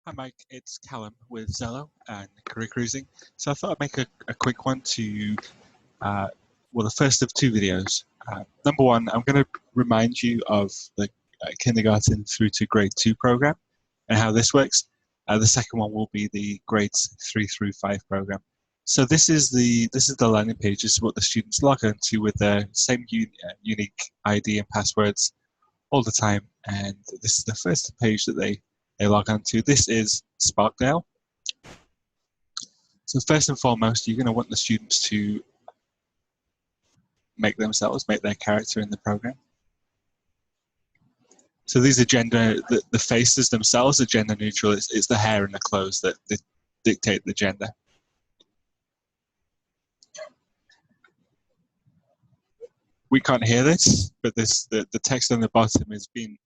Hi Mike, it's Callum with Zello and Career Cruising. So I thought I'd make a quick one to, the first of two videos. Number one, I'm going to remind you of the kindergarten through to grade 2 program and how this works. The second one will be the grades 3 through 5 program. So this is the landing page. This is what the students log into with their same unique ID and passwords all the time. And this is the first page that they log on to. This is Sparkdale. So first and foremost, you're going to want the students to make their character in the program. So these are the faces themselves are gender neutral. It's the hair and the clothes that dictate the gender. We can't hear this, but the text on the bottom is being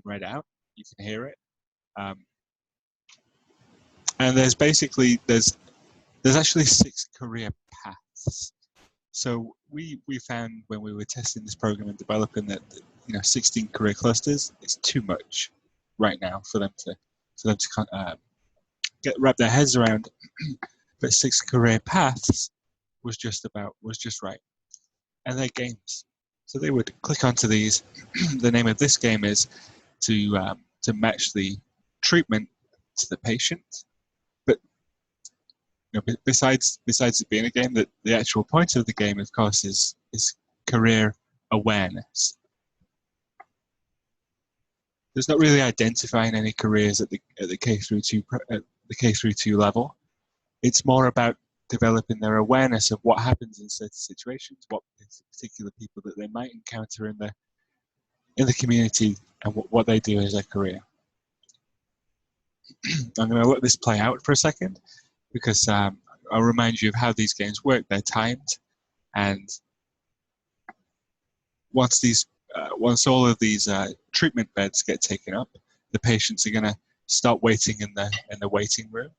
read out. You can hear it. And there's actually 6 career paths. So we found when we were testing this program and developing that 16 career clusters is too much right now for them to wrap their heads around. But 6 career paths was just right. And they're games. So they would click onto these. The name of this game is to match the treatment to the patient. But besides it being a game, that the actual point of the game, of course, is career awareness. There's not really identifying any careers at the K through 2 level. It's more about developing their awareness of what happens in certain situations, what particular people that they might encounter in the community, and what they do as a career. I'm going to let this play out for a second, because I'll remind you of how these games work. They're timed, and once all of these treatment beds get taken up, the patients are going to start waiting in the waiting room,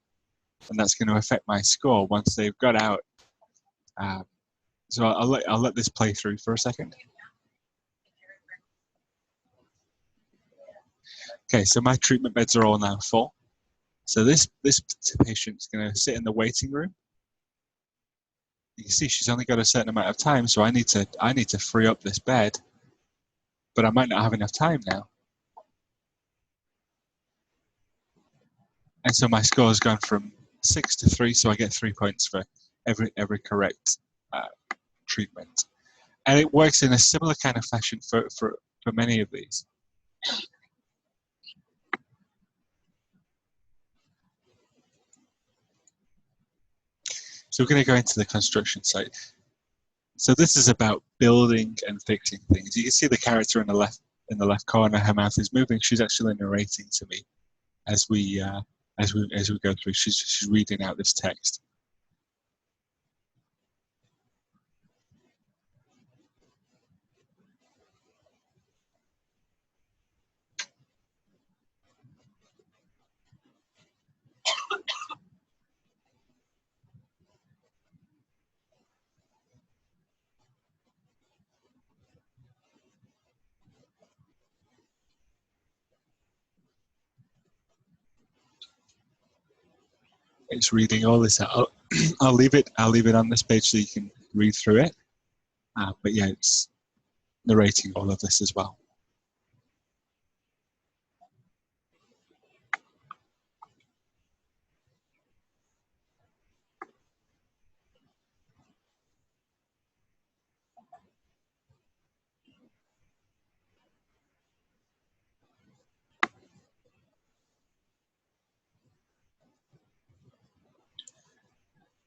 and that's going to affect my score once they've got out. So I'll let this play through for a second. Okay, so my treatment beds are all now full. So this patient's going to sit in the waiting room. You can see she's only got a certain amount of time, so I need to free up this bed, but I might not have enough time now. And so my score has gone from 6 to 3, so I get 3 points for every correct treatment. And it works in a similar kind of fashion for many of these. So we're going to go into the construction site. So this is about building and fixing things. You can see the character in the left corner. Her mouth is moving. She's actually narrating to me as we go through. She's reading out this text. It's reading all this out. I'll leave it on this page so you can read through it. But yeah, it's narrating all of this as well.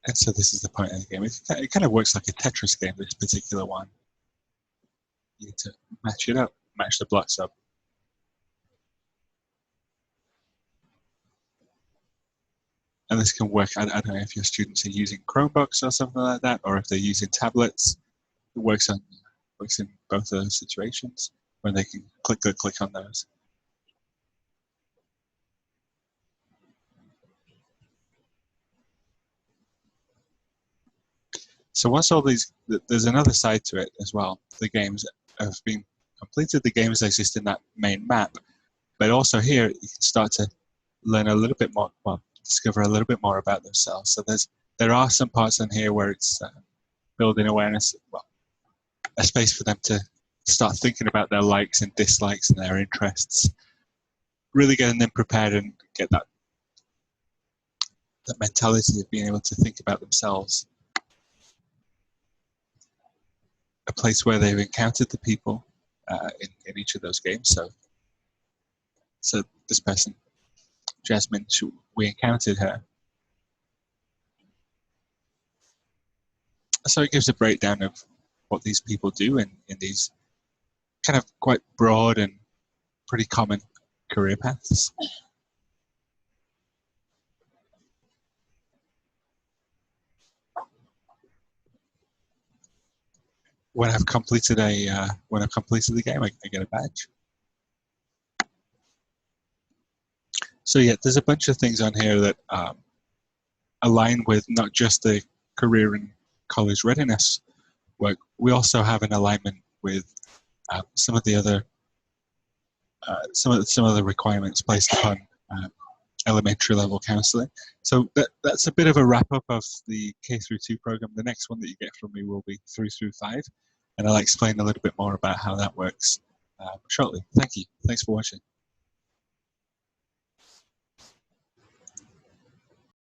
And so this is the point of the game. It kind of works like a Tetris game, this particular one. You need to match it up, match the blocks up. And this can work, I don't know if your students are using Chromebooks or something like that, or if they're using tablets. It works in both of those situations when they can click on those. So once all these, there's another side to it as well. The games have been completed. The games exist in that main map, but also here you can start to learn a little bit more, well, discover a little bit more about themselves. So there are some parts in here where it's building awareness, well, a space for them to start thinking about their likes and dislikes and their interests, really getting them prepared and get that mentality of being able to think about themselves. A place where they've encountered the people in each of those games. So this person, Jasmine, we encountered her. So it gives a breakdown of what these people do in these kind of quite broad and pretty common career paths. When I've completed the game, I get a badge. So yeah, there's a bunch of things on here that align with not just the career and college readiness work. We also have an alignment with some of the other some of the requirements placed upon elementary level counselling. So that's a bit of a wrap up of the K through 2 program. The next one that you get from me will be 3 through 5, and I'll explain a little bit more about how that works shortly. Thank you. Thanks for watching.